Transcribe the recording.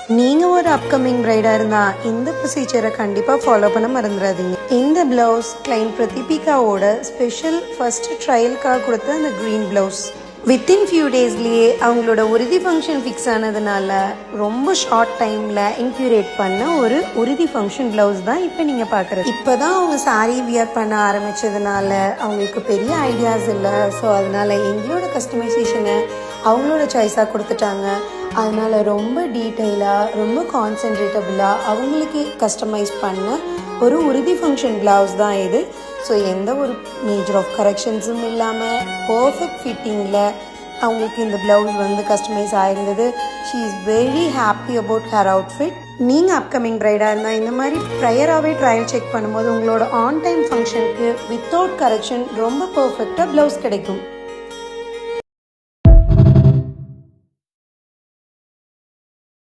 நீங்கள் ஒரு அப்கமிங் பிரைடாக இருந்தால் இந்த ப்ரொசீஜரை கண்டிப்பாக ஃபாலோ பண்ண மறந்துடாதீங்க. இந்த ப்ளவுஸ் கிளைண்ட் பிரதீபிகாவோட ஸ்பெஷல் ஃபர்ஸ்ட் ட்ரையலுக்காக கொடுத்த அந்த க்ரீன் ப்ளவுஸ் வித்தின் ஃபியூ டேஸ்லேயே அவங்களோட உறுதி ஃபங்க்ஷன் ஃபிக்ஸ் ஆனதுனால ரொம்ப ஷார்ட் டைமில் இன்க்யூரேட் பண்ண ஒரு உறுதி ஃபங்க்ஷன் ப்ளவுஸ் தான் இப்போ நீங்கள் பார்க்குறது. இப்போ தான் அவங்க சாரீ வியர் பண்ண ஆரம்பித்ததுனால அவங்களுக்கு பெரிய ஐடியாஸ் இல்லை. ஸோ அதனால் எங்களோட கஸ்டமைசேஷனை அவங்களோட சாய்ஸாக கொடுத்துட்டாங்க. அதனால் ரொம்ப டீட்டெயிலாக ரொம்ப கான்சென்ட்ரேட்டபுளாக அவங்களுக்கு கஸ்டமைஸ் பண்ண ஒரு உறுதி ஃபங்க்ஷன் ப்ளவுஸ் தான் இது. ஸோ எந்த ஒரு மேஜர் ஆஃப் கரெக்ஷன்ஸும் இல்லாமல் பர்ஃபெக்ட் ஃபிட்டிங்கில் அவங்களுக்கு இந்த ப்ளவுஸ் கஸ்டமைஸ் ஆகிருந்தது. She is very happy about her outfit. நீங்கள் அப்கமிங் ப்ரைடாக இருந்தால் இந்த மாதிரி ப்ரையராகவே ட்ரையல் செக் பண்ணும்போது உங்களோட ஆன் டைம் ஃபங்க்ஷனுக்கு வித்தவுட் கரெக்ஷன் ரொம்ப பர்ஃபெக்டாக ப்ளவுஸ் கிடைக்கும்.